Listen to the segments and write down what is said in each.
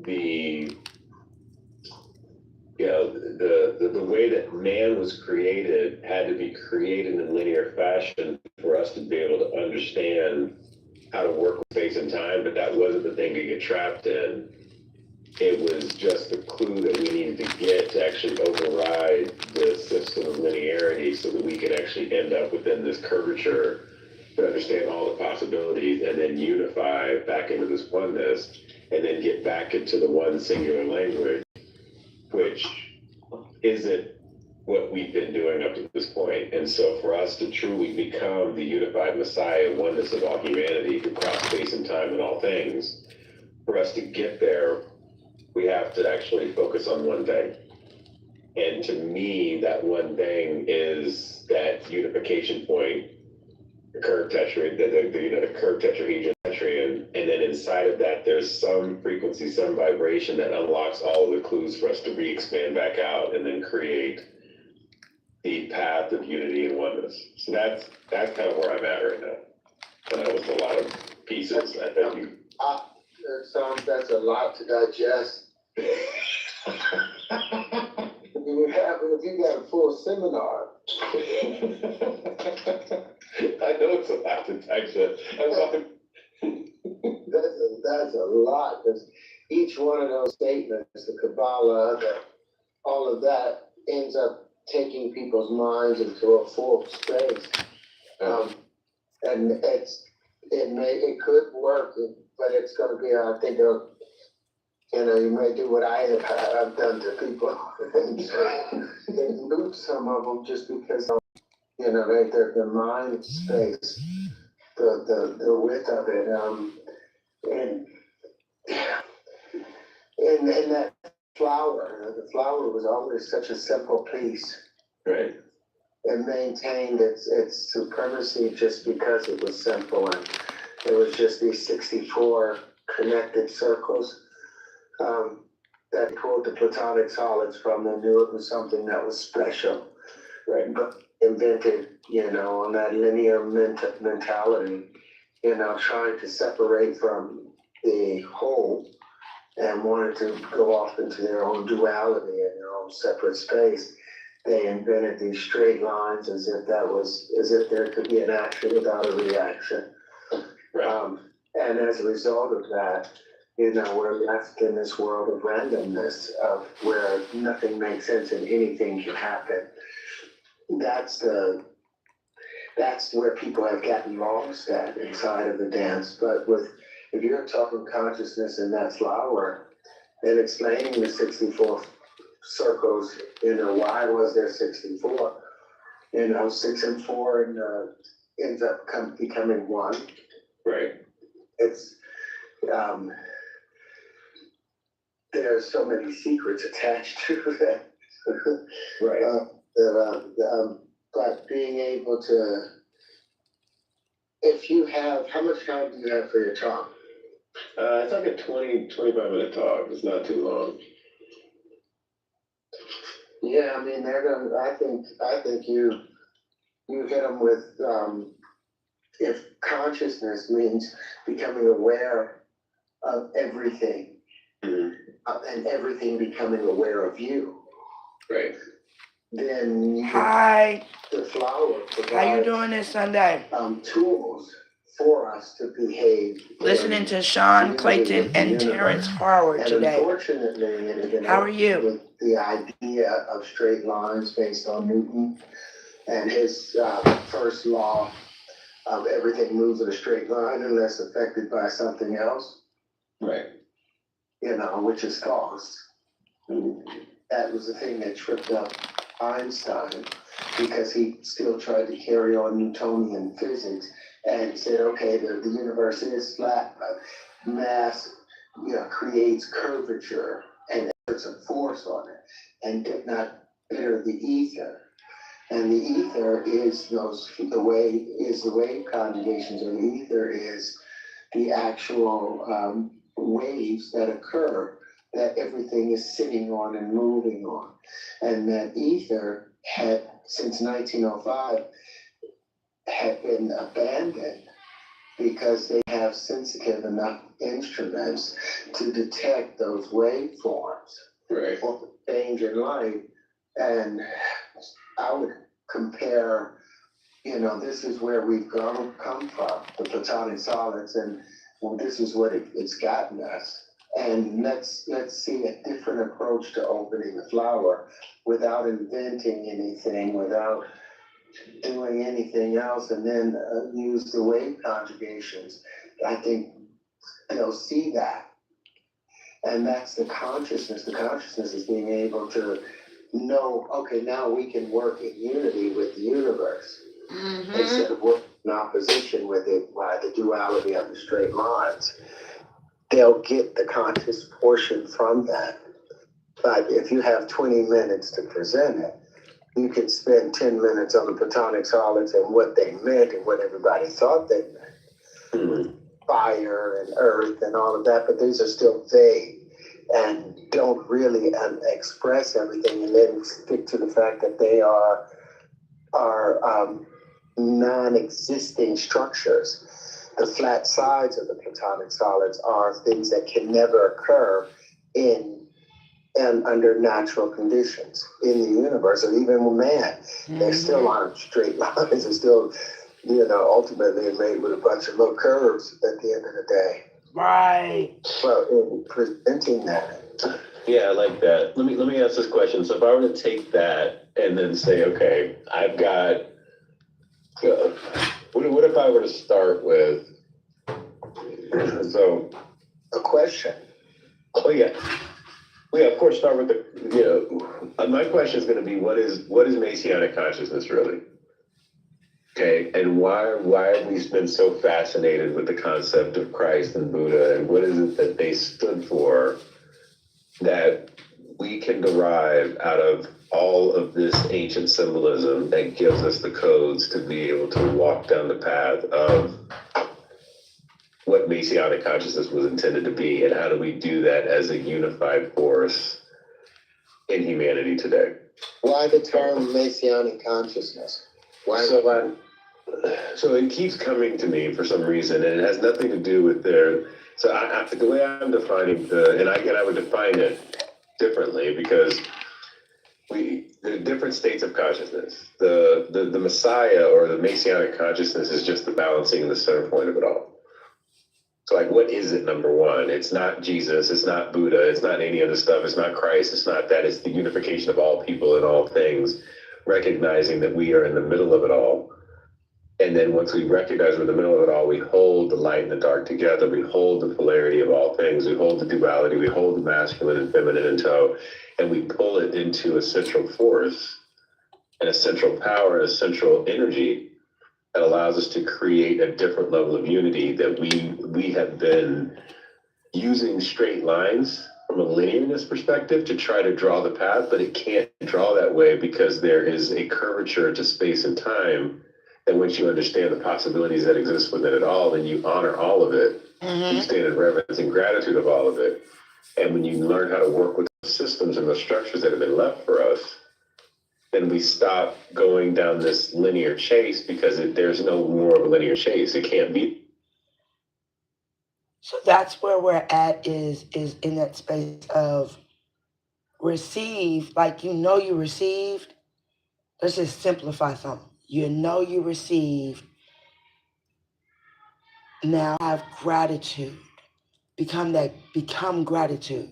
the the way that man was created had to be created in linear fashion for us to be able to understand how to work with space and time, but that wasn't the thing to get trapped in. It was just the clue that we needed to get to actually override the system of linearity so that we could actually end up within this curvature to understand all the possibilities and then unify back into this oneness and then get back into the one singular language, which isn't what we've been doing up to this point. And so for us to truly become the unified Messiah, oneness of all humanity across space and time and all things, for us to get there, we have to actually focus on one thing. And to me, that one thing is that unification point, the curved tetrahedron, the curved tetrahedron, and then inside of that, there's some frequency, some vibration that unlocks all of the clues for us to re-expand back out and then create the path of unity and oneness. So that's kind of where I'm at right now. And that was a lot of pieces. I think you. That's a lot to digest. If you got a full seminar. I know it's a lot to digest. That's a lot, because each one of those statements, the Kabbalah, all of that ends up taking people's minds into a full space. And it could work, but it's going to be, I think, you may do what I've done to people and loop some of them just because, their mind space, the width of it, and that the flower was always such a simple piece. Right. It maintained its supremacy just because it was simple, and it was just these 64 connected circles that pulled the platonic solids from them. Knew it was something that was special, right? But invented, on that linear mentality, trying to separate from the whole and wanted to go off into their own duality and their own separate space. They invented these straight lines as if there could be an action without a reaction. Right. And as a result of that, we're left in this world of randomness, of where nothing makes sense and anything can happen. That's where people have gotten lost at inside of the dance. But if you're talking consciousness in that flower, and explaining the 64 circles, why was there 64? 6 and 4 and ends up becoming one. Right. It's there's so many secrets attached to that. Right. But being able to, if you have, how much time do you have for your talk? It's like a 25-minute talk. It's not too long. Yeah, I mean, I think you hit them with, if consciousness means becoming aware of everything, and everything becoming aware of you. Right. Then Hi. The flower provides, How you doing this Sunday? Tools for us to behave. Listening to Sean Clayton and Terrence Harwood And today. unfortunately, it has How are you? with the idea of straight lines based on Newton and his first law of everything moves in a straight line unless affected by something else. Right. Which is false. That was the thing that tripped up Einstein, because he still tried to carry on Newtonian physics and said, okay, the universe is flat, but mass creates curvature and puts a force on it, and did not enter the ether. And the ether is the wave conjugations, or the ether is the actual waves that occur that everything is sitting on and moving on. And that ether had, since 1905, had been abandoned because they have sensitive enough instruments to detect those waveforms Right. or the change in light. And I would compare, this is where we've come from, the platonic solids, and this is what it's gotten us. And let's see a different approach to opening the flower without inventing anything, without doing anything else, and then use the wave conjugations. I think they'll see that. And that's the consciousness. The consciousness is being able to know, okay, now we can work in unity with the universe instead of working in opposition with it by the duality of the straight lines. They'll get the conscious portion from that. But if you have 20 minutes to present it, you can spend 10 minutes on the platonic solids and what they meant and what everybody thought they meant. Fire and earth and all of that, but these are still vague and don't really express everything, and then stick to the fact that they are non-existing structures. The flat sides of the platonic solids are things that can never occur and under natural conditions in the universe, or even with man. They're still on straight lines. They're still, ultimately made with a bunch of little curves at the end of the day. Right. So in presenting that. Yeah, I like that. Let me ask this question. So if I were to take that and then say, okay, I've got, what if I were to start with, so. A question. Oh yeah. Well, yeah, of course, start with my question is going to be, what is Messianic consciousness really? Okay, and why have we been so fascinated with the concept of Christ and Buddha, and what is it that they stood for that we can derive out of all of this ancient symbolism that gives us the codes to be able to walk down the path of what Messianic consciousness was intended to be, and how do we do that as a unified force in humanity today? Why the term Messianic consciousness? Why? So it keeps coming to me for some reason, and it has nothing to do with their. So the way I'm defining I would define it differently, because the different states of consciousness. The Messiah or the Messianic consciousness is just the balancing and the center point of it all. So like, what is it, number one? It's not Jesus, it's not Buddha, it's not any other stuff, it's not Christ, it's not that, it's the unification of all people and all things, recognizing that we are in the middle of it all. And then once we recognize we're in the middle of it all, we hold the light and the dark together, we hold the polarity of all things, we hold the duality, we hold the masculine and feminine in tow, and we pull it into a central force and a central power and a central energy that allows us to create a different level of unity, that we have been using straight lines from a linearness perspective to try to draw the path, but it can't draw that way because there is a curvature to space and time. And once you understand the possibilities that exist within it all, then you honor all of it. You stand in reverence and gratitude of all of it. And when you learn how to work with the systems and the structures that have been left for us, then we stop going down this linear chase, because there's no more of a linear chase. It can't be. So that's where we're at, is in that space of receive, like you received. Let's just simplify something. You received. Now have gratitude. Become gratitude.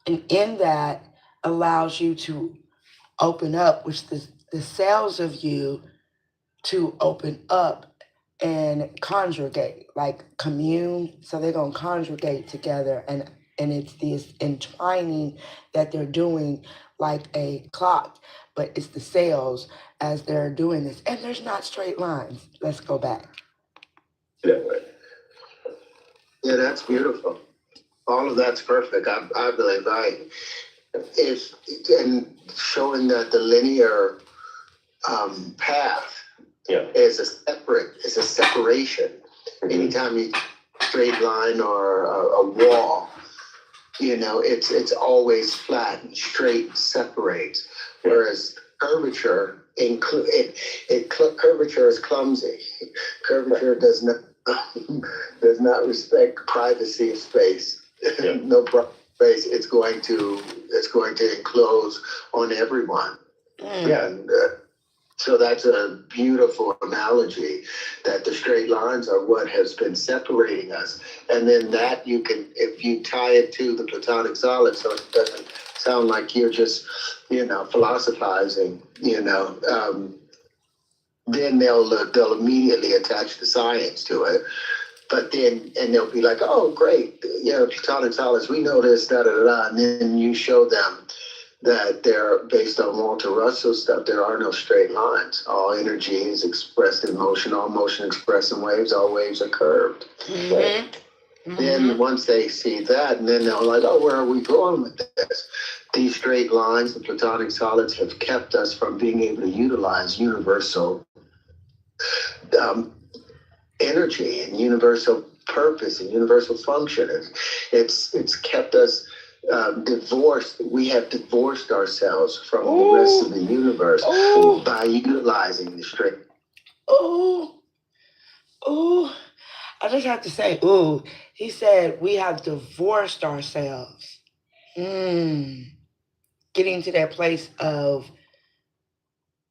And in that allows you to open up, which the cells of you to open up and congregate, like commune. So they're going to congregate together, and it's this entwining that they're doing like a clock, but it's the cells as they're doing this. And there's not straight lines. Let's go back. That way. Yeah, that's beautiful. All of that's perfect. I believe is in showing that the linear path is a separation. Anytime you straight line or a wall, it's always flat and straight, separates. Whereas curvature curvature is clumsy. Curvature does not does not respect privacy of space. Yeah. No space. It's going to enclose on everyone. Mm. And so that's a beautiful analogy, that the straight lines are what has been separating us. And then that you can, if you tie it to the Platonic solid, so it doesn't sound like you're just, philosophizing, then they'll immediately attach the science to it. But then, and they'll be like, oh, great, Platonic solids, we know this, da da da. And then you show them that they're based on Walter Russell stuff. There are no straight lines. All energy is expressed in motion, all motion expressed in waves, all waves are curved. Mm-hmm. Right? Mm-hmm. Then once they see that, and then they're like, oh, where are we going with this? These straight lines, the Platonic solids, have kept us from being able to utilize universal energy and universal purpose and universal function. It's kept us divorced. We have divorced ourselves from the rest of the universe by utilizing the straight. Ooh. I just have to say, ooh. He said we have divorced ourselves. Getting to that place of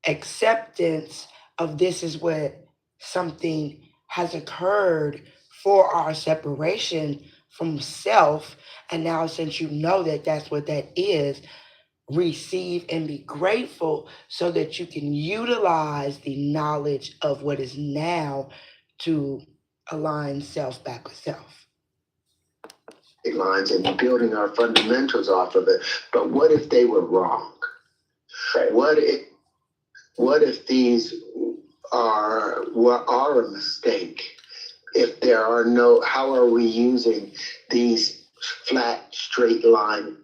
acceptance of this is what something has occurred for our separation from self. And now, since you know that that's what that is, receive and be grateful so that you can utilize the knowledge of what is now to align self back with self. Lines and building our fundamentals off of it. But what if they were wrong? Right. What if these are a mistake? If there are no, how are we using these flat, straight line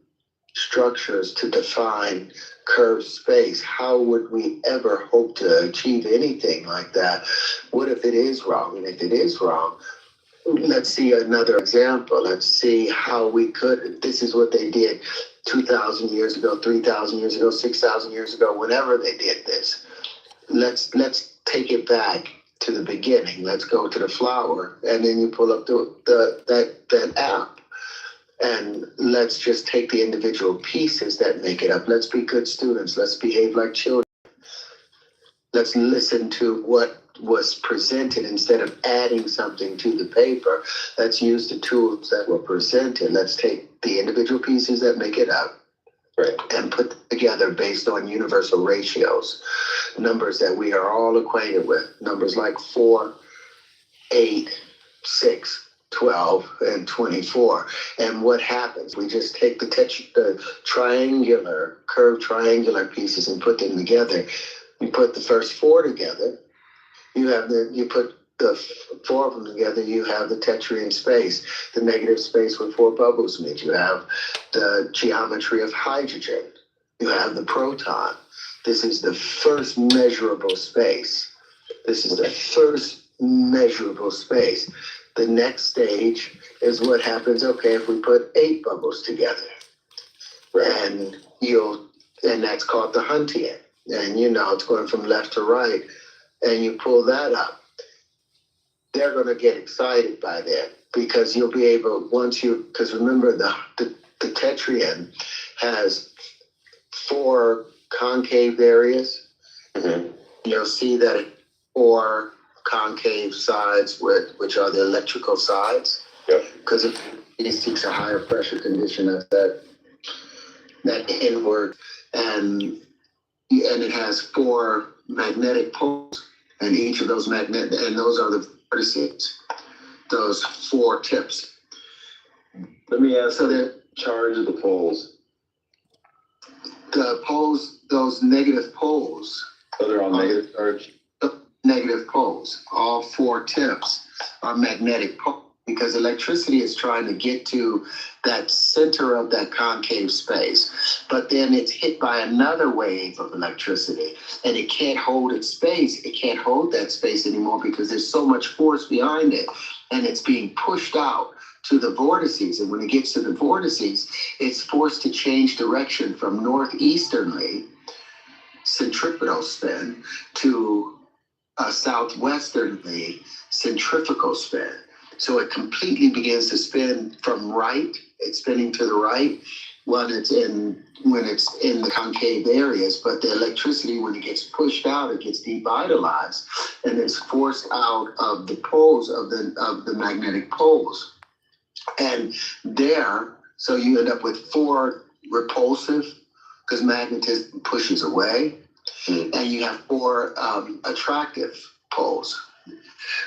structures to define curved space? How would we ever hope to achieve anything like that? What if it is wrong? And if it is wrong, let's see another example. Let's see how we could. This is what they did 2,000 years ago, 3,000 years ago, 6,000 years ago, whenever they did this. Let's take it back to the beginning. Let's go to the flower, and then you pull up that app, and let's just take the individual pieces that make it up. Let's be good students. Let's behave like children. Let's listen to what was presented instead of adding something to the paper. Let's use the tools that were presented. Let's take the individual pieces that make it up, right, and put them together based on universal ratios, numbers that we are all acquainted with, numbers like 4, 8, 6, 12, and 24. And what happens? We just take the curved triangular pieces and put them together. You put the first 4 together, you put the 4 of them together, you have the Tetraean space, the negative space where 4 bubbles meet. You have the geometry of hydrogen. You have the proton. This is the first measurable space. The next stage is what happens, okay, if we put 8 bubbles together. And that's called the Huntian. And it's going from left to right. And you pull that up. They're going to get excited by that, because you'll be able, because remember the Tetraean has 4 concave areas. Mm-hmm. You'll see that 4 concave sides, which are the electrical sides. Yep. Because it seeks a higher pressure condition of that inward, and it has 4 magnetic poles, and each of those and those are the vertices, those 4 tips. Let me ask, so the charge of the poles. The poles, those negative poles. So they're all negative charge? Negative poles. All 4 tips are magnetic poles, because electricity is trying to get to that center of that concave space. But then it's hit by another wave of electricity, and it can't hold its space. It can't hold that space anymore because there's so much force behind it, and it's being pushed out to the vortices. And when it gets to the vortices, it's forced to change direction from northeasternly centripetal spin to a southwesterly centrifugal spin. So it completely begins to spin from right. It's spinning to the right when it's in the concave areas, but the electricity, when it gets pushed out, it gets devitalized and it's forced out of the poles of the magnetic poles. And there, so you end up with 4 repulsive, because magnetism pushes away, and you have 4 attractive poles.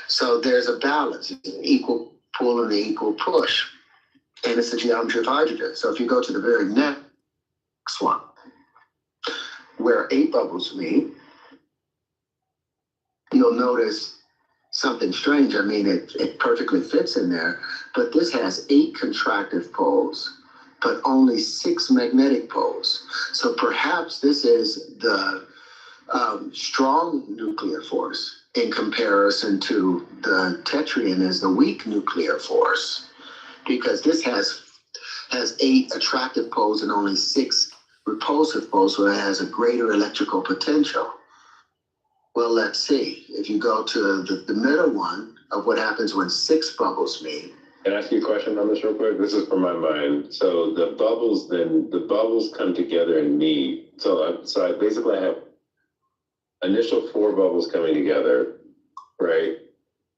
So there's a balance, it's an equal pull and an equal push. And it's the geometry of hydrogen. So if you go to the very next one, where 8 bubbles meet, you'll notice something strange. I mean, it perfectly fits in there, but this has 8 contractive poles, but only 6 magnetic poles. So perhaps this is the strong nuclear force in comparison to the tetryon is the weak nuclear force, because this has 8 attractive poles and only 6 repulsive poles, so it has a greater electrical potential. Well, let's see. If you go to the middle one of what happens when 6 bubbles meet. Can I ask you a question on this real quick? This is from my mind. So the bubbles come together and meet. So I basically have initial 4 bubbles coming together, right?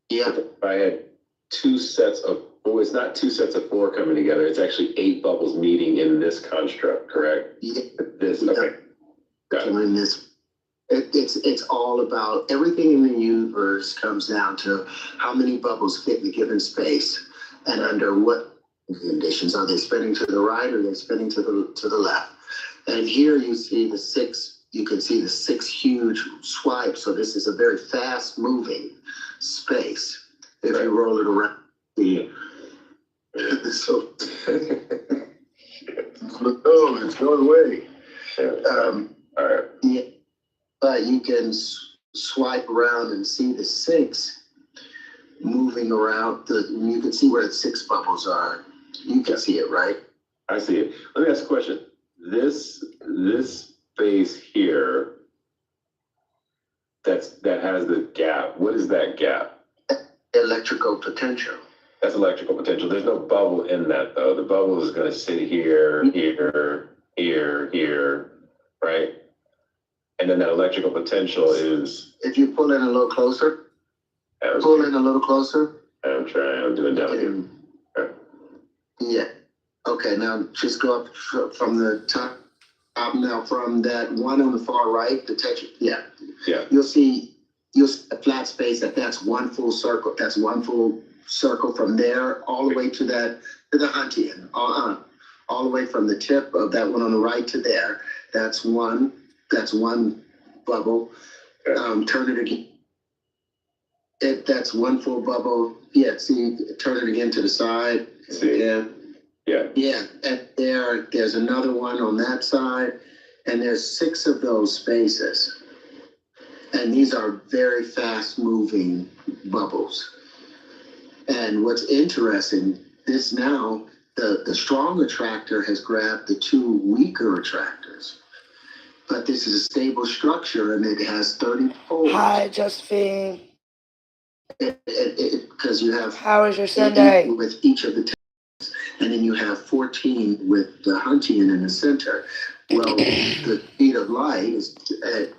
Yeah. If I had 2 sets of, oh, it's not 2 sets of 4 coming together. It's actually 8 bubbles meeting in this construct, correct? Yeah. This, okay. Got it. In this, it's all about everything in the universe comes down to how many bubbles fit in a given space and under what conditions. Are they spinning to the right or are they spinning to the left? And here you see the 6. You can see the 6 huge swipes. So this is a very fast moving space. If you roll it around, so oh, it's going away. All right. Yeah, but you can swipe around and see the 6 moving around. You can see where the 6 bubbles are. You can see it, right? I see it. Let me ask a question. This space here that has the gap. What is that gap? Electrical potential. That's electrical potential. There's no bubble in that though. The bubble is going to sit here, right? And then that electrical potential is. If you pull in a little closer, pull in a little closer. I'm trying. I'm doing down here. Okay. Yeah. Okay. Now just go up from the top. Now from that one on the far right, the tetra. Yeah. Yeah. You'll see a flat space that's one full circle. That's one full circle from there all the way to the Huntian. All the way from the tip of that one on the right to there. That's one bubble. Turn it again. That's one full bubble. Yeah, see, turn it again to the side. See. Yeah. Yeah. Yeah, and there's another one on that side, and there's 6 of those spaces. And these are very fast moving bubbles. And what's interesting, this now, the strong attractor has grabbed the 2 weaker attractors. But this is a stable structure and it has 30 poles. Hi, Josephine. Because you have How was your Sunday? with each of the tests, and then you have 14 with the Huntian in the center. Well, the speed of light is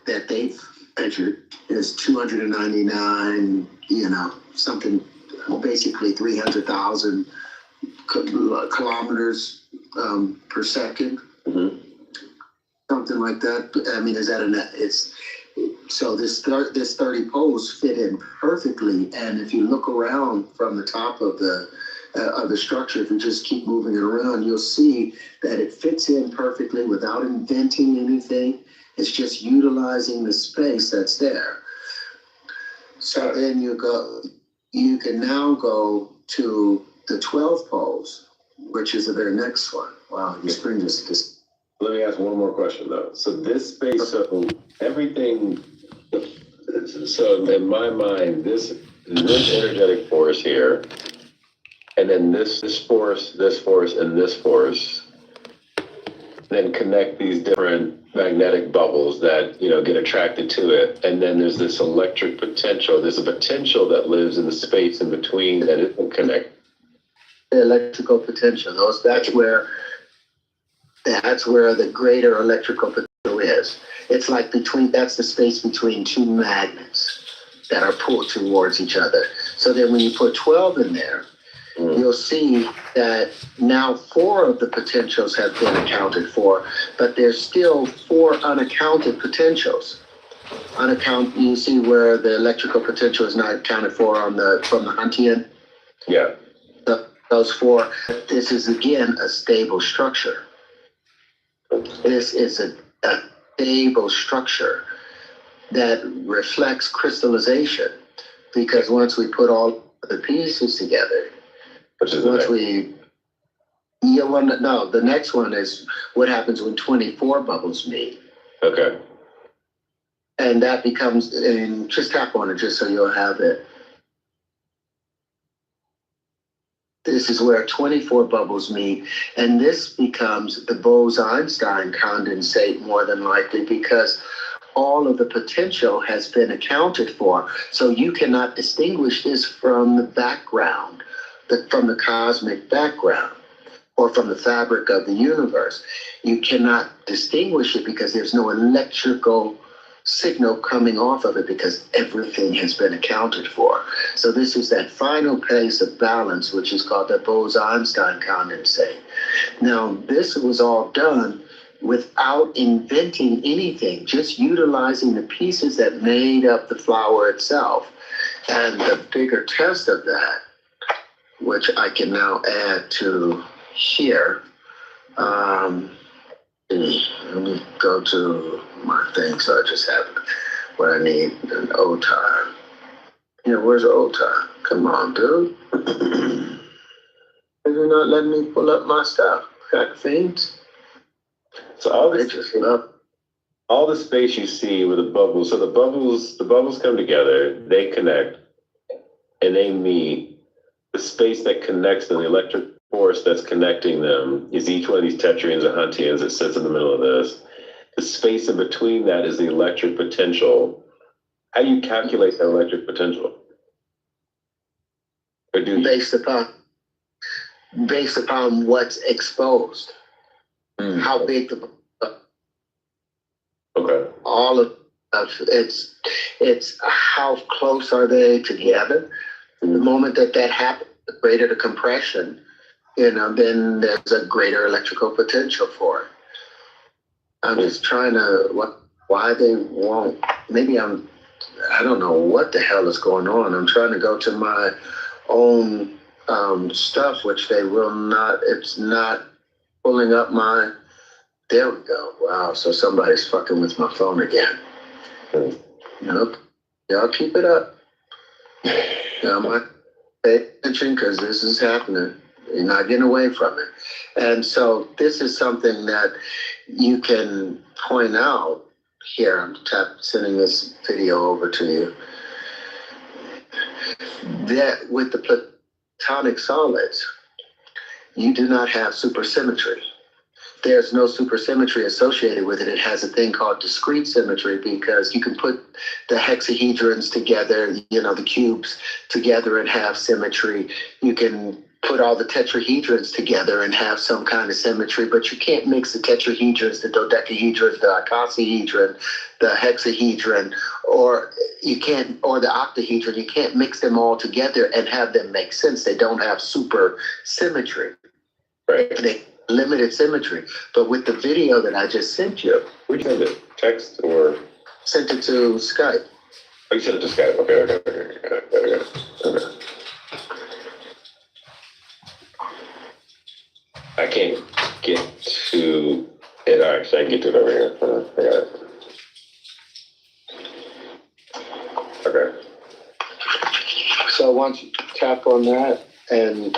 that they've measured is 299, something, basically 300,000 kilometers per second. Mm-hmm. Something like that. I mean, is that so this 30 poles fit in perfectly. And if you look around from the top of the structure, if you just keep moving it around, you'll see that it fits in perfectly without inventing anything. It's just utilizing the space that's there. So then you can now go to the 12 poles, which is the very next one. Wow, your screen just. Let me ask one more question though. So this space, so everything, so in my mind, this energetic force here, and then this force, and this force, then connect these different magnetic bubbles that, get attracted to it. And then there's this electric potential. There's a potential that lives in the space in between that isn't connected. The electrical potential, that's where the greater electrical potential is. It's like that's the space between two magnets that are pulled towards each other. So then when you put 12 in there, you'll see that now 4 of the potentials have been accounted for, but there's still 4 unaccounted potentials. You see where the electrical potential is not accounted for from the Huntian? Yeah. Those 4, this is again a stable structure. This is a stable structure that reflects crystallization, because once we put all the pieces together, the next one is what happens when 24 bubbles meet. Okay. And that becomes, and just tap on it just so you'll have it. This is where 24 bubbles meet, and this becomes the Bose-Einstein condensate more than likely, because all of the potential has been accounted for. So you cannot distinguish this from the background, from the cosmic background, or from the fabric of the universe. You cannot distinguish it because there's no electrical signal coming off of it, because everything has been accounted for. So this is that final place of balance, which is called the Bose-Einstein condensate. Now, this was all done without inventing anything, just utilizing the pieces that made up the flower itself. And the bigger test of that, which I can now add to here, let me go to my thing so I just have what I need, an old time. Where's the old time? Come on, dude. You're not letting me pull up my stuff. Got fiends? So all the space you see with the bubbles, so the bubbles come together, they connect, and they meet. The space that connects them, the electric force that's connecting them, is each one of these tetraons or huntians that sits in the middle of this. The space in between that is the electric potential. How do you calculate that electric potential? Or do you? Based upon what's exposed. How big Okay. all of it's how close are they together. The moment that happens, the greater the compression, then there's a greater electrical potential for it. I'm just trying to, why they won't, I don't know what the hell is going on. I'm trying to go to my own stuff, which they will not, it's not pulling up my, there we go. Wow, so somebody's fucking with my phone again. Y'all keep it up. Y'all might pay attention, because this is happening. You're not getting away from it. And so this is something that you can point out here. I'm sending this video over to you. That with the platonic solids, you do not have supersymmetry. There's no supersymmetry associated with it. It has a thing called discrete symmetry, because you can put the hexahedrons together, the cubes together and have symmetry. You can put all the tetrahedrons together and have some kind of symmetry, but you can't mix the tetrahedrons, the dodecahedrons, the icosahedron, the hexahedron, or the octahedron. You can't mix them all together and have them make sense. They don't have super symmetry. Right. They limited symmetry. But with the video that I just sent you, Where'd you send it? Text or? Sent it to Skype. Oh, you sent it to Skype. Okay. I can't get to it. Actually, I can get to it over here. I got it. Okay. So once you tap on that, and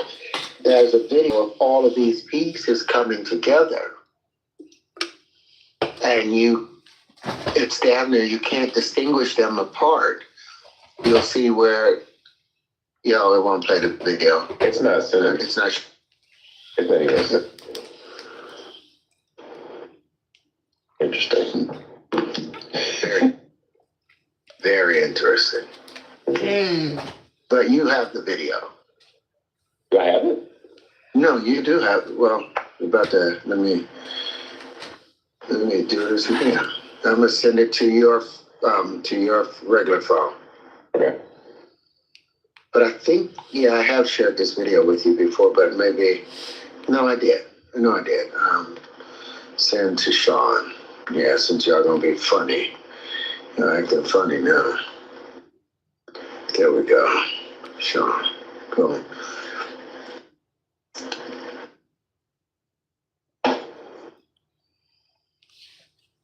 there's a video of all of these pieces coming together, and it's down there, you can't distinguish them apart. You'll see where, it won't play the video. It's not. It's not. It's not even. Interesting. Very, very interesting. But you have the video. Do I have it? No, you do have. Well, about to let me do this again. I'm gonna send it to your regular phone. Okay. But I think, yeah, I have shared this video with you before, but maybe no, I did. No, I did. Send to Sean. Yeah, since y'all gonna be funny, you're acting funny now. There we go, Sean. Boom.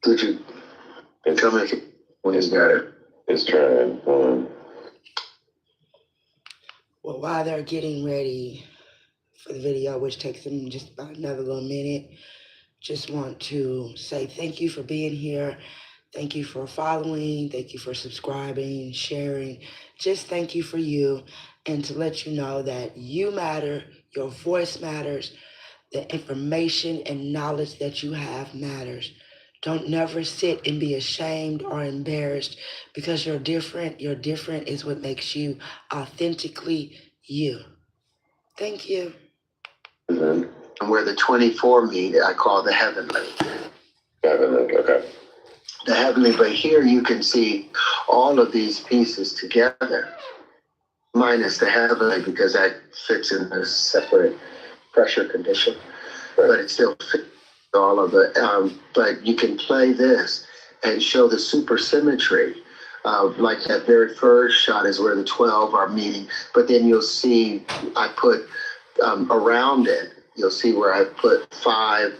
Did you tell me when you got it? It's trying. Well, while they're getting ready for the video, which takes them just about another little minute, just want to say thank you for being here. Thank you for following. Thank you for subscribing, sharing. Just thank you for you, and to let you know that you matter, your voice matters, the information and knowledge that you have matters. Don't never sit and be ashamed or embarrassed because you're different. You're different is what makes you authentically you. Thank you. And where the 24 meet, I call the heavenly. Heavenly, okay. The heavenly, but here you can see all of these pieces together, minus the heavenly because that fits in a separate pressure condition, but it still fits all of it. But you can play this and show the supersymmetry. Like that very first shot is where the 12 are meeting, but then you'll see I put around it, you'll see where I put five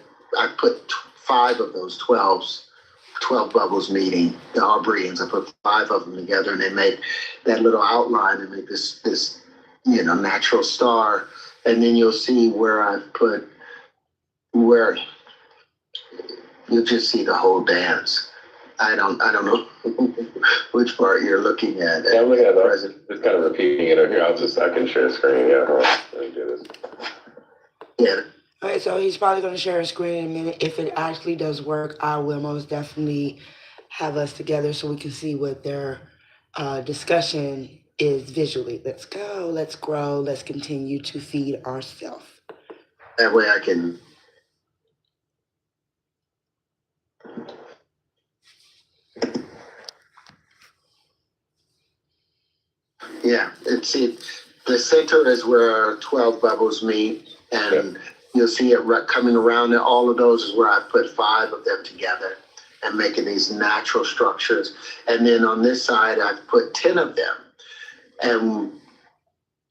of those 12 bubbles meeting, the Aubrians. I put 5 of them together and they make that little outline and make this natural star. And then you'll see where I've put, where you'll just see the whole dance. I don't know which part you're looking at. Yeah, I'm looking at that. Just kind of repeating it over here. I can share a screen. Yeah, hold on. Let me do this. Yeah. All right, so he's probably going to share a screen in a minute. If it actually does work, I will most definitely have us together so we can see what their discussion is visually. Let's go, let's grow, let's continue to feed ourselves. That way I can. Yeah, the center is where 12 bubbles meet, and you'll see it coming around, and all of those is where I put 5 of them together and making these natural structures. And then on this side, I've put 10 of them, and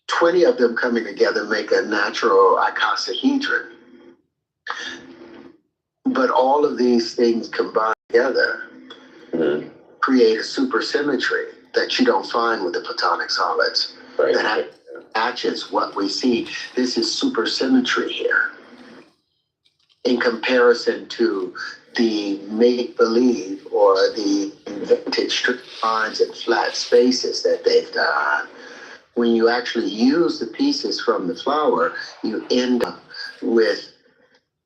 20 of them coming together make a natural icosahedron. But all of these things combined together create a supersymmetry that you don't find with the platonic solids. Right. That matches what we see. This is supersymmetry here in comparison to the make-believe or the invented straight lines and flat spaces that they've done. When you actually use the pieces from the flower, you end up with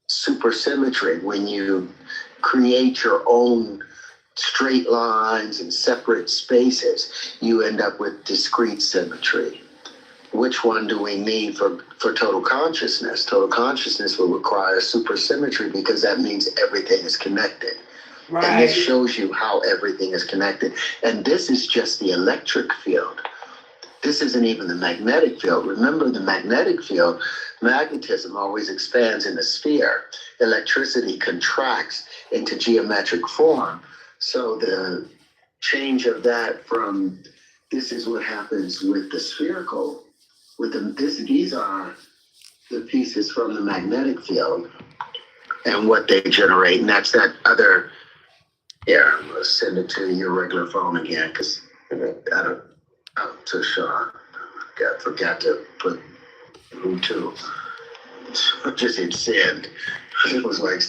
supersymmetry. When you create your own straight lines and separate spaces, you end up with discrete symmetry. Which one do we need for total consciousness? Total consciousness will require supersymmetry because that means everything is connected. Right. And this shows you how everything is connected. And this is just the electric field. This isn't even the magnetic field. Remember, the magnetic field, magnetism always expands in a sphere. Electricity contracts into geometric form. So the change of that from, this is what happens with the spherical, these are the pieces from the magnetic field and what they generate. And that's that other, yeah, I'm gonna send it to your regular phone again, because to Sean. Forgot to put who to. Just hit send. It was like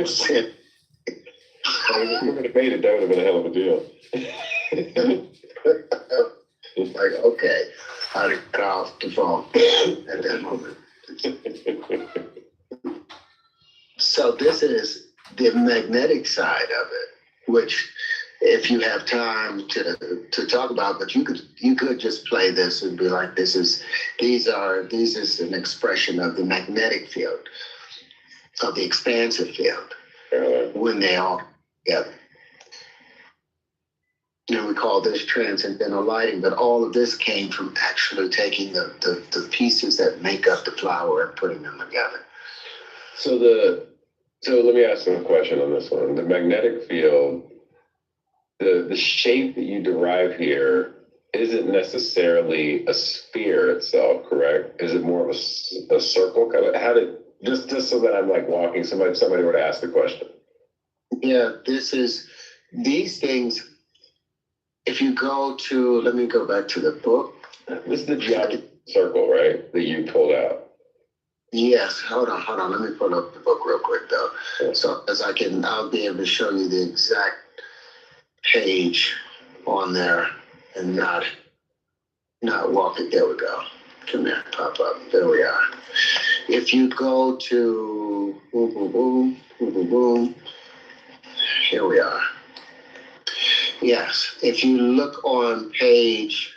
send. If we would have made it, that would have been a hell of a deal. Like, okay, I'd cut off the phone at that moment. So this is the magnetic side of it, which if you have time to talk about, but you could just play this and be like, this is an expression of the magnetic field, of the expansive field, when they all together. We call this transcendental lighting, but all of this came from actually taking the pieces that make up the flower and putting them together. So let me ask you a question on this one. The magnetic field, the shape that you derive here isn't necessarily a sphere itself, correct? Is it more of a circle? Just so that I'm like walking, somebody were to ask the question. Yeah, these things, if you go to, let me go back to the book. This is the geometry circle, right, that you pulled out? Yes, hold on. Let me pull up the book real quick though. Yeah. So as I'll be able to show you the exact page on there and not walk it. There we go. Come here, pop up. There we are. If you go to boom, boom, boom, boom, boom, boom. Here we are. Yes, if you look on page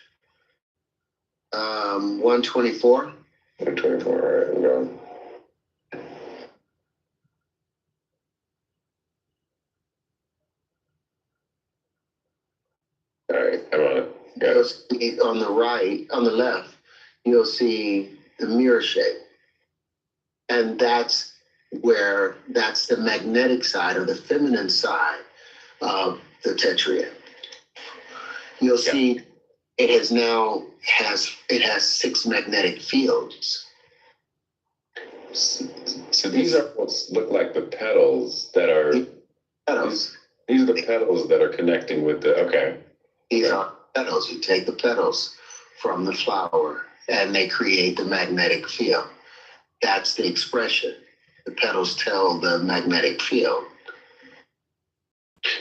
124. 124, all right, I'm going. All right, I'm on it. You'll see on the right, on the left, you'll see the mirror shape. And that's the magnetic side or the feminine side of the tetrad. You'll see it has 6 magnetic fields. So these are what look like the petals that are petals. These are the petals that are connecting with okay. These are petals. You take the petals from the flower and they create the magnetic field. That's the expression. The petals tell the magnetic field.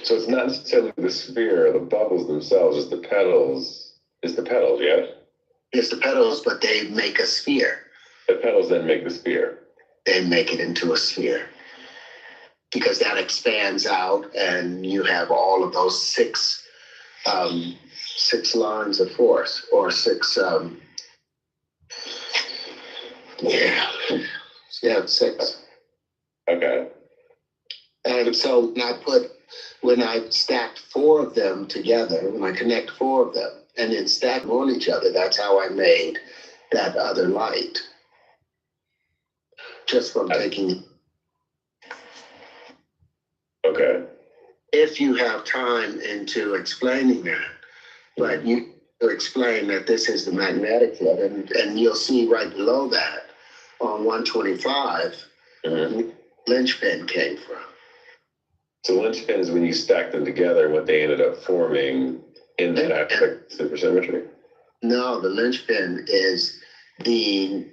So it's not necessarily the sphere or the bubbles themselves, it's the petals. It's the petals, yes? It's the petals, but they make a sphere. The petals then make the sphere. They make it into a sphere. Because that expands out and you have all of those 6 lines of force, or 6 6. Okay. And so when I stacked 4 of them together, when I connect 4 of them and then stack them on each other, that's how I made that other light. Just from taking. Okay. If you have time into explaining that, but you explain that this is the magnetic field, and you'll see right below that on 125, linchpin came from. So linchpin is when you stack them together, what they ended up forming in that aspect of supersymmetry? No, the linchpin is the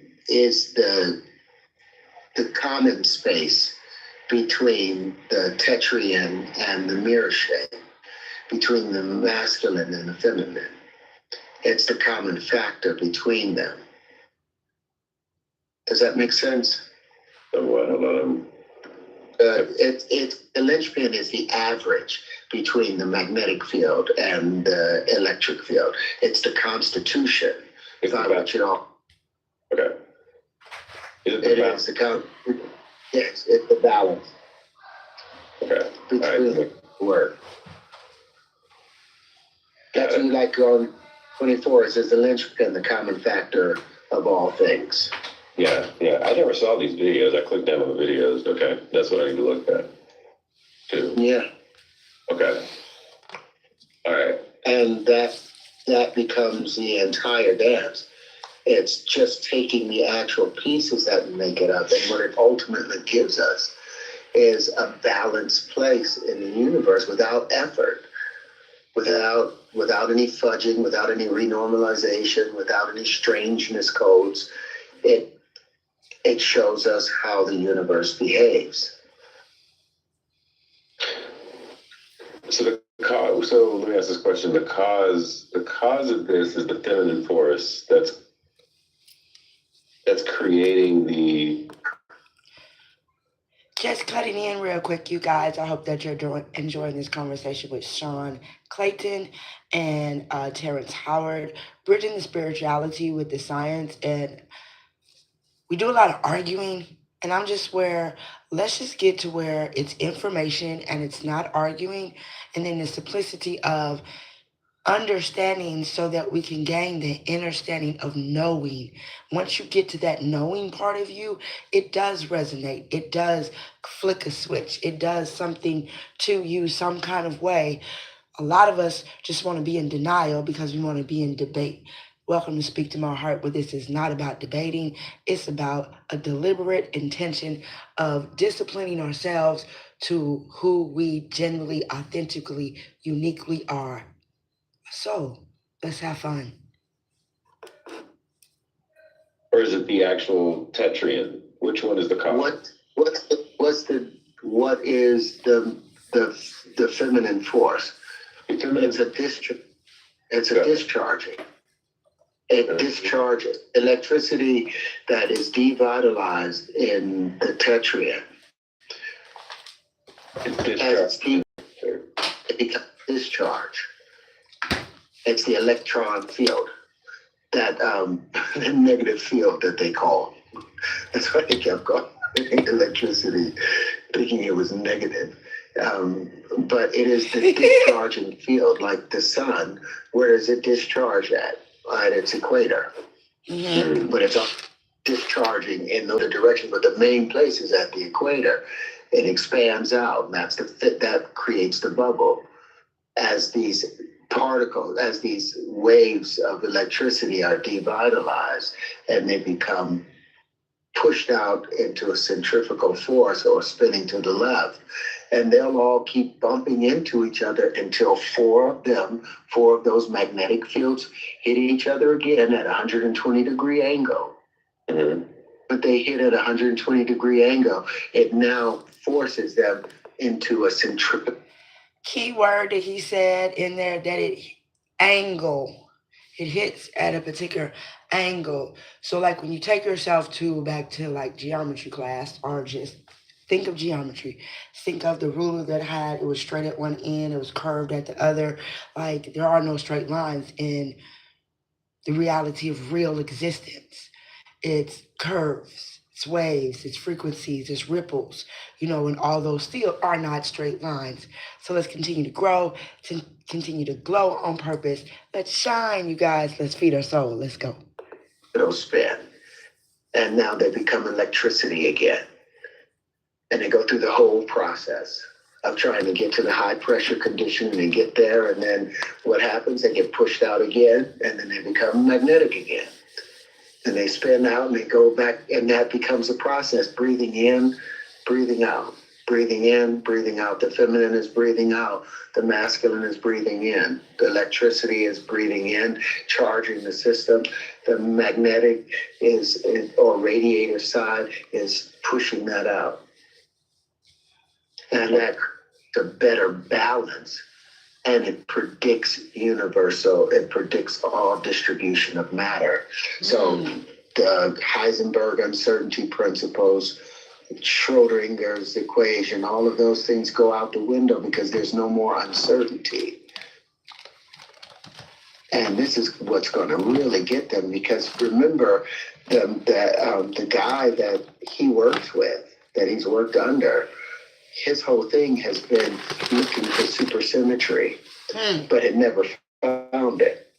common space between the tetrad and the mirror shape, between the masculine and the feminine. It's the common factor between them. Does that make sense? Somewhat, hold on. The linchpin is the average between the magnetic field and the electric field. It's the constitution. Okay. Yes, it's the balance. Okay. Between the word. That's what you like on 24 is the linchpin, the common factor of all things. Yeah. I never saw these videos. I clicked down on the videos. Okay. That's what I need to look at too. Yeah. Okay. All right. And that becomes the entire dance. It's just taking the actual pieces that make it up, and what it ultimately gives us is a balanced place in the universe without effort, without any fudging, without any renormalization, without any strangeness codes. It shows us how the universe behaves. So let me ask this question. The cause of this is the feminine force that's creating the. Just cutting in real quick, you guys. I hope that you're enjoying this conversation with Sean Clayton and Terrence Howard, bridging the spirituality with the science. And we do a lot of arguing, and I'm just where let's just get to where it's information and it's not arguing, and then the simplicity of understanding so that we can gain the understanding of knowing. Once you get to that knowing part of you, it does resonate. It does flick a switch. It does something to you some kind of way. A lot of us just want to be in denial because we want to be in debate. Welcome to Speak to My Heart, where this is not about debating. It's about a deliberate intention of disciplining ourselves to who we genuinely, authentically, uniquely are. So let's have fun. Or is it the actual tetrian? Which one is the cause? What is the feminine force? It's a discharge. It's a discharging. It discharges electricity that is devitalized in the tetrian. It becomes discharge. It's the electron field, that the negative field that they call. That's why they kept calling electricity, thinking it was negative. But it is the discharging field, like the sun. Where does it discharge at? At its equator. Mm-hmm. But it's discharging in the direction. But the main place is at the equator. It expands out, and that's that creates the bubble. As these particles, as these waves of electricity are devitalized, and they become pushed out into a centrifugal force or spinning to the left, and they'll all keep bumping into each other until four of those magnetic fields hit each other again at a 120-degree angle. Mm-hmm. But they hit at a 120-degree angle. It now forces them into a centrifugal. Key word that he said in there, that it angle. It hits at a particular angle. So like when you take yourself back to like geometry class, or just think of geometry. Think of the ruler that it was straight at one end, it was curved at the other. Like there are no straight lines in the reality of real existence. It's curves, it's waves, it's frequencies, it's ripples, and all those still are not straight lines. So let's continue to grow, to continue to glow on purpose. Let's shine, you guys. Let's feed our soul. Let's go. It'll spin. And now they become electricity again. And they go through the whole process of trying to get to the high pressure condition, and they get there, and then what happens? They get pushed out again, and then they become magnetic again. And they spin out and they go back, and that becomes a process. Breathing in, breathing out, breathing in, breathing out. The feminine is breathing out. The masculine is breathing in. The electricity is breathing in, charging the system. The magnetic or radiator side is pushing that out. And that's a better balance. And it predicts it predicts all distribution of matter. So the Heisenberg uncertainty principles, Schrodinger's equation, all of those things go out the window because there's no more uncertainty. And this is what's going to really get them, because remember, the guy that he works with, that he's worked under, his whole thing has been looking for supersymmetry, but it never found it.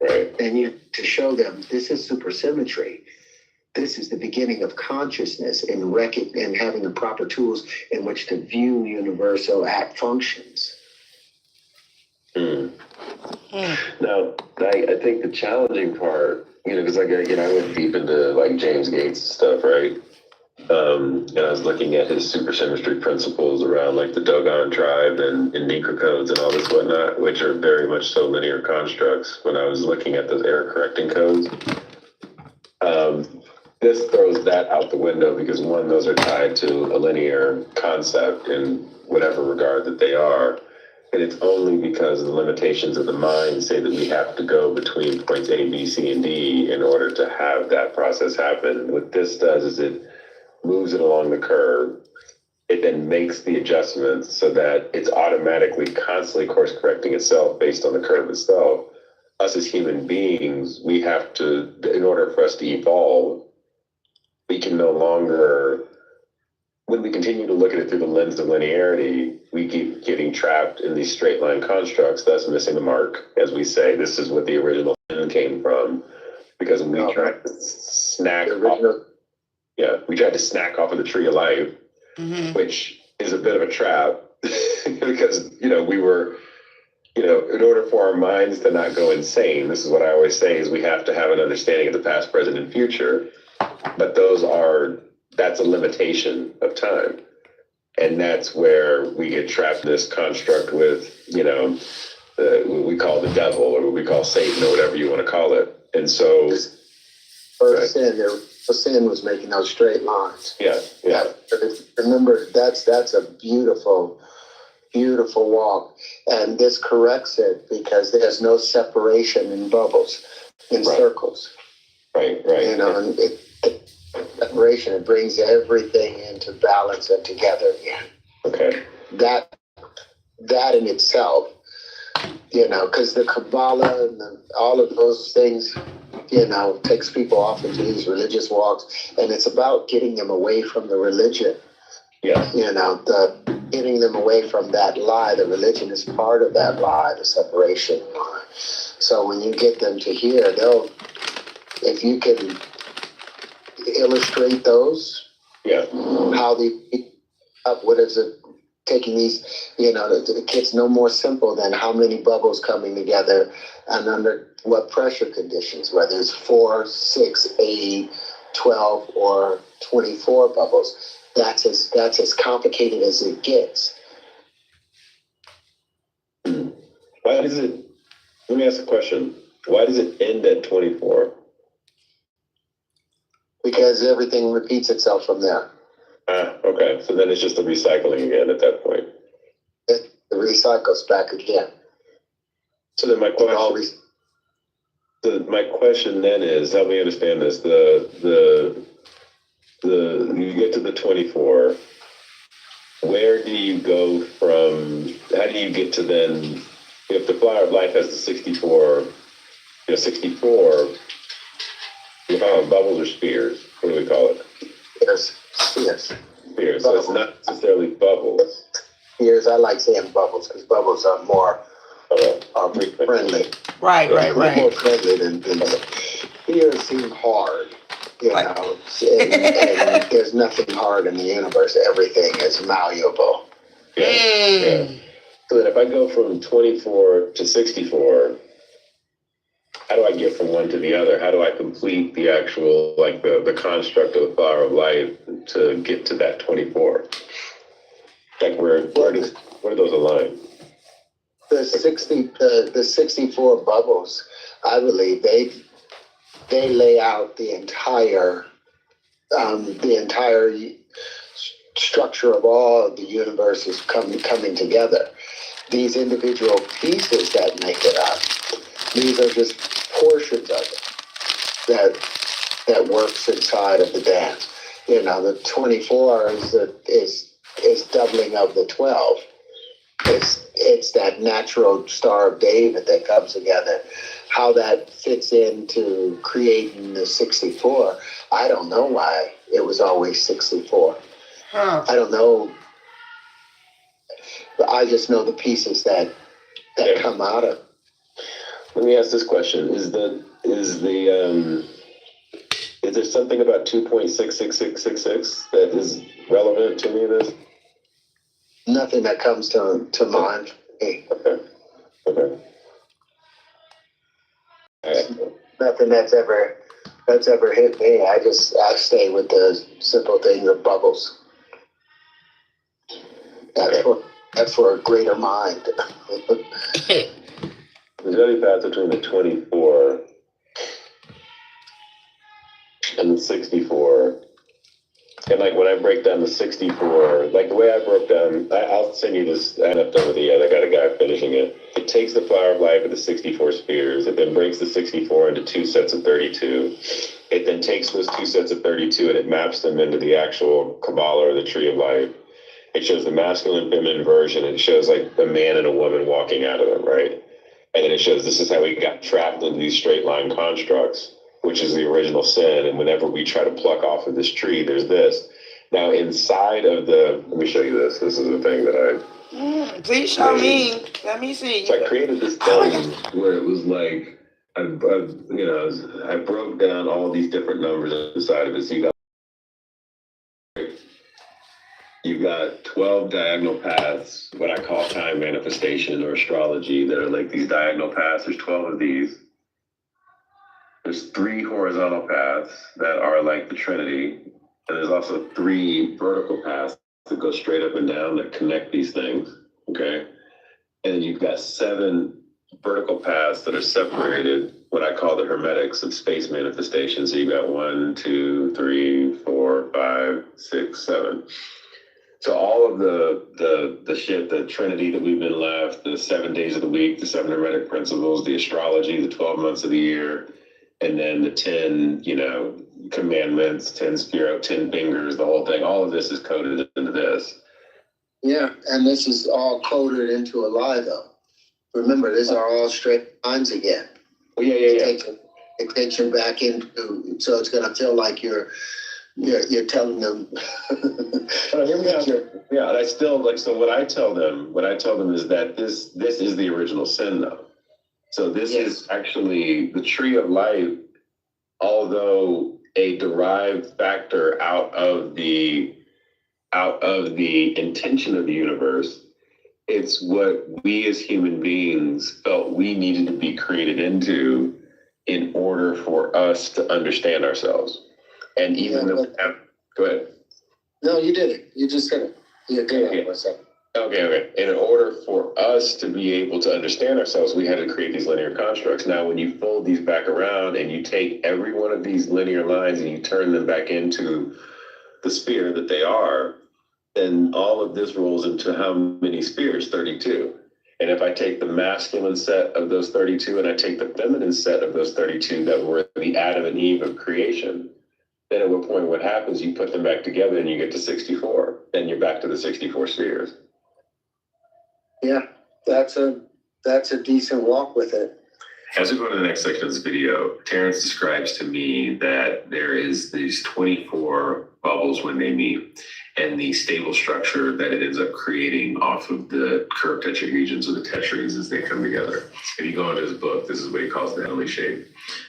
Right. And to show them this is supersymmetry. This is the beginning of consciousness and having the proper tools in which to view universal functions. Now, I think the challenging part, because I went deep into like James Gates stuff, right? And I was looking at his supersymmetry principles around like the Dogon tribe and Negro codes and all this whatnot, which are very much so linear constructs. When I was looking at those error correcting codes, this throws that out the window because one, those are tied to a linear concept in whatever regard that they are. And it's only because the limitations of the mind say that we have to go between points A, B, C, and D in order to have that process happen. What this does is it moves it along the curve it then makes the adjustments so that it's automatically constantly course correcting itself based on the curve itself. Us as human beings, we have to, in order for us to evolve, we can no longer, when we continue to look at it through the lens of linearity, we keep getting trapped in these straight line constructs, thus missing the mark. As we say, this is what the original sin came from, because when we tried to snack off, we tried to snack off of the tree of life, which is a bit of a trap because, we were, in order for our minds to not go insane, this is what I always say, is we have to have an understanding of the past, present, and future. But that's a limitation of time. And that's where we get trapped in this construct with, what we call the devil or what we call Satan or whatever you want to call it. And so first sin was making those straight lines. Yeah. Remember, that's a beautiful walk. And this corrects it because there's no separation in bubbles, in circles. Right. And separation, it brings everything into balance and together again. Okay. That in itself, because the Kabbalah and all of those things, takes people off into these religious walks, and it's about getting them away from the religion. Yeah. Getting them away from that lie. The religion is part of that lie, the separation lie. So when you get them to here, if you can illustrate those, how what is it taking these, the kids no more simple than how many bubbles coming together and under what pressure conditions, whether it's 4, 6, 8, 12, or 24 bubbles. That's as complicated as it gets. Why does it, let me ask a question. Why does it end at 24? Because everything repeats itself from there. Okay. So then it's just a recycling again at that point. It recycles back again. So then my question then is, help me understand this. You get to the 24. Where do you go from? How do you get to then? If the flower of life has the 64, 64. You call them bubbles or spears? What do we call it? Yes. Spears. So it's not necessarily bubbles. Spears. I like saying bubbles because bubbles are more friendly. Right. More friendly than spears seem hard. And there's nothing hard in the universe. Everything is malleable. Yeah. So that if I go from 24 to 64, how do I get from one to the other? How do I complete the actual, the construct of the flower of life to get to that 24? Where do those align? The 64 bubbles, I believe they lay out the entire structure of all of the universe is coming together. These individual pieces that make it up, these are just portions of it that works inside of the dance. The 24 is doubling of the 12. It's that natural Star of David that comes together. How that fits into creating the 64, I don't know why it was always 64. I don't know. But I just know the pieces that come out of. Let me ask this question: Is there something about 2.66666 that is relevant to any of this? Nothing that comes to mind. Okay. All right. Nothing that's ever hit me. I stay with the simple thing of bubbles. That's for a greater mind. There's any path between the 24 and the 64. And when I break down the 64, the way I broke down, I'll send you this. I left over I got a guy finishing it. It takes the flower of life with the 64 spears. It then breaks the 64 into 2 sets of 32. It then takes those 2 sets of 32 and it maps them into the actual Kabbalah or the tree of life. It shows the masculine, feminine version. And it shows like a man and a woman walking out of them, right? And then it shows this is how we got trapped into these straight line constructs, which is the original sin. And whenever we try to pluck off of this tree, there's this. Now, inside of let me show you this. This is the thing that please show me. Let me see. So I created this thing where it was like, I broke down all these different numbers inside of it. So you got 12 diagonal paths, what I call time manifestation or astrology, that are like these diagonal paths. There's 12 of these. There's 3 horizontal paths that are like the Trinity. And there's also 3 vertical paths that go straight up and down that connect these things. Okay. And then you've got 7 vertical paths that are separated, what I call the hermetics of space manifestation. So you've got 1, 2, 3, 4, 5, 6, 7. So all of the shit, the Trinity that we've been left, the 7 days of the week, the 7 hermetic principles, the astrology, the 12 months of the year, and then the 10, commandments, 10 spirit, 10 fingers, the whole thing. All of this is coded into this. Yeah, and this is all coded into a lie, though. Remember, these are all straight lines again. Oh, yeah. It takes you back into, so it's going to feel like you're telling them. Yeah, I still like. So what I tell them is that this is the original sin, though. So this is actually the tree of life, although a derived factor out of the intention of the universe. It's what we as human beings felt we needed to be created into in order for us to understand ourselves. And even though, go ahead. No, you did it. You just said it. Yeah, go ahead. Okay. In order for us to be able to understand ourselves, we had to create these linear constructs. Now, when you fold these back around and you take every one of these linear lines and you turn them back into the sphere that they are, then all of this rolls into how many spheres? 32. And if I take the masculine set of those 32 and I take the feminine set of those 32 that were the Adam and Eve of creation, then at what point what happens, you put them back together and you get to 64. Then you're back to the 64 spheres. Yeah, that's a decent walk with it. As we go to the next section of this video, Terrence describes to me that there is these 24 bubbles when they meet, and the stable structure that it ends up creating off of the curved tetrahedrons or the tetraeds as they come together. If you go into his book, this is what he calls the heavenly shape.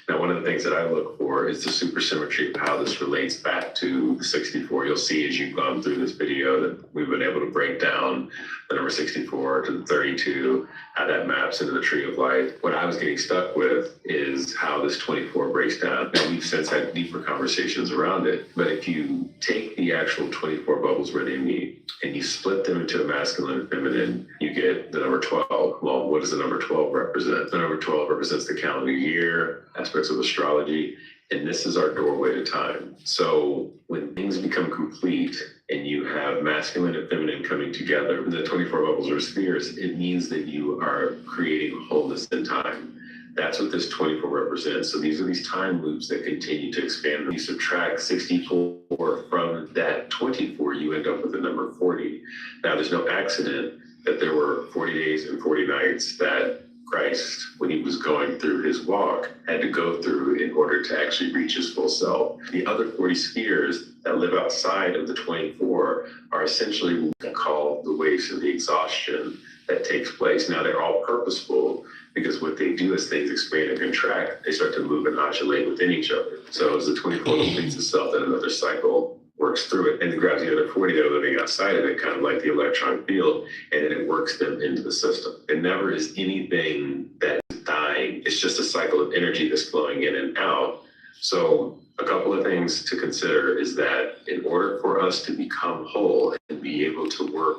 Now, one of the things that I look for is the supersymmetry of how this relates back to the 64. You'll see as you've gone through this video that we've been able to break down the number 64 to the 32, how that maps into the tree of life. What I was getting stuck with is how this 24 breaks down. Now, we've since had deeper conversations around it, but if you take the actual 24 bubbles where they meet and you split them into a masculine and feminine, you get the number 12. Well, what does the number 12 represent? The number 12 represents the calendar year, aspects of astrology, and this is our doorway to time. So when things become complete and you have masculine and feminine coming together, the 24 bubbles or spheres, it means that you are creating wholeness in time. That's what this 24 represents. So these are these time loops that continue to expand. When you subtract 64 from that 24, you end up with the number 40. Now, there's no accident that there were 40 days and 40 nights that Christ, when he was going through his walk, had to go through in order to actually reach his full self. The other 40 spheres that live outside of the 24 are essentially what we call the waves of the exhaustion that takes place. Now, they're all purposeful because what they do as things expand and contract, they start to move and oscillate within each other. So as the 24 completes itself, then another cycle works through it and it grabs the other 40 that are living outside of it, kind of like the electron field, and then it works them into the system. It never is anything that is dying. It's just a cycle of energy that's flowing in and out. So a couple of things to consider is that in order for us to become whole and be able to work.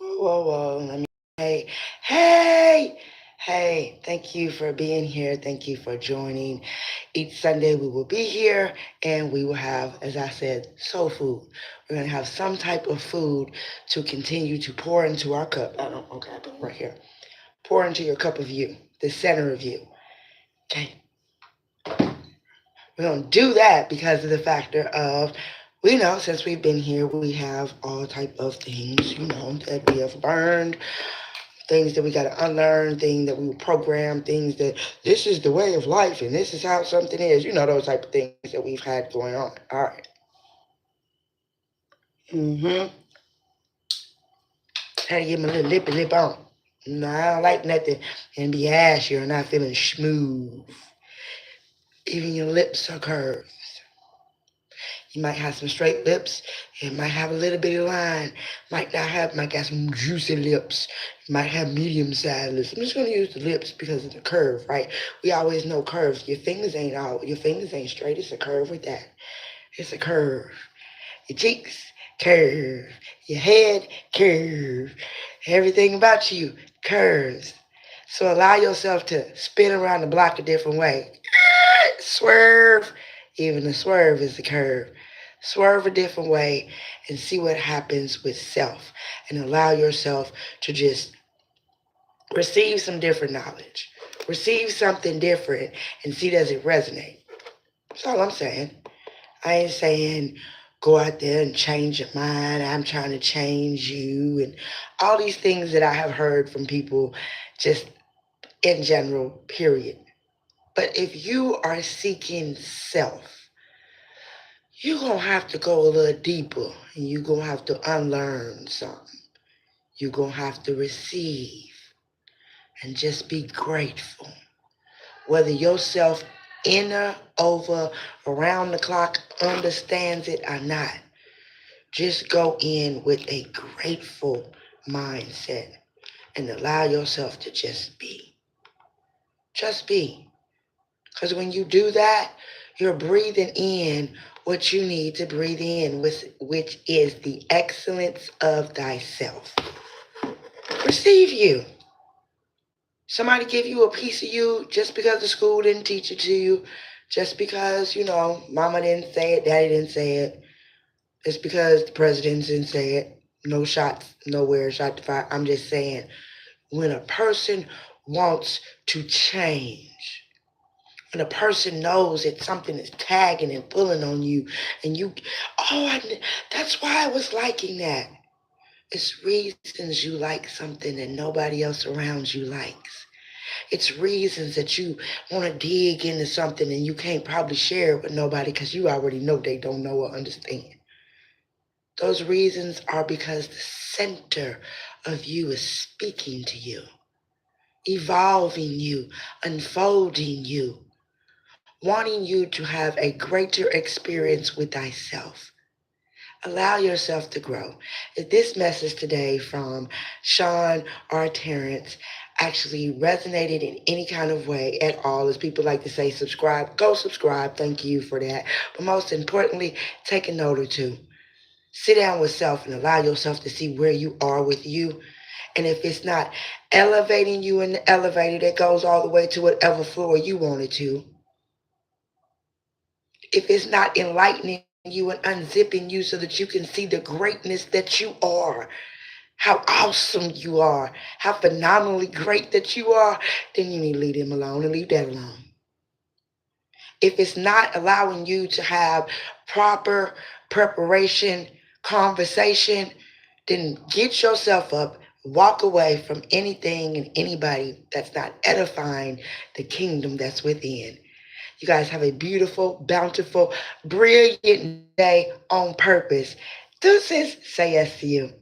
Whoa, let me, hey, thank you for being here. Thank you for joining. Each Sunday we will be here and we will have, as I said, soul food. We're going to have some type of food to continue to pour into our cup. I put it right here. Pour into your cup of you, the center of you. Okay. We don't do that because of the factor of, we know since we've been here, we have all type of things, that we have learned, things that we got to unlearn, things that we were programmed, things that this is the way of life and this is how something is, those type of things that we've had going on. All right. Had to get my little lippy lip on. I don't like nothing and be ashy or not feeling smooth. Even your lips are curved. You might have some straight lips. It might have a little bit of line. Might got some juicy lips. You might have medium-sized lips. I'm just gonna use the lips because of the curve, right? We always know curves. Your fingers ain't straight. It's a curve with that. It's a curve. Your cheeks, curve. Your head, curve. Everything about you, curves. So allow yourself to spin around the block a different way. Swerve. Even the swerve is the curve. Swerve a different way and see what happens with self. And allow yourself to just receive some different knowledge. Receive something different and see does it resonate. That's all I'm saying. I ain't saying go out there and change your mind. I'm trying to change you and all these things that I have heard from people just in general, period. But if you are seeking self, you're going to have to go a little deeper and you're going to have to unlearn something. You're going to have to receive and just be grateful. Whether yourself inner, over, around the clock understands it or not, just go in with a grateful mindset and allow yourself to just be. Just be. Because when you do that, you're breathing in what you need to breathe in, which is the excellence of thyself. Receive you. Somebody give you a piece of you just because the school didn't teach it to you, just because, mama didn't say it, daddy didn't say it. It's because the president didn't say it. No shots, nowhere, shot to fire. I'm just saying, when a person wants to change, when a person knows that something is tagging and pulling on you, and that's why I was liking that. It's reasons you like something that nobody else around you likes. It's reasons that you want to dig into something and you can't probably share it with nobody because you already know they don't know or understand. Those reasons are because the center of you is speaking to you, evolving you, unfolding you, wanting you to have a greater experience with thyself. Allow yourself to grow. If this message today from Sean R. Terrence actually resonated in any kind of way at all, as people like to say, subscribe, go subscribe. Thank you for that. But most importantly, take a note or two. Sit down with self and allow yourself to see where you are with you. And if it's not elevating you in the elevator that goes all the way to whatever floor you want it to, if it's not enlightening you and unzipping you so that you can see the greatness that you are, how awesome you are, how phenomenally great that you are, then you need to leave them alone and leave that alone. If it's not allowing you to have proper preparation, conversation, then get yourself up, walk away from anything and anybody that's not edifying the kingdom that's within. You guys have a beautiful, bountiful, brilliant day on purpose. Deuces, say yes to you.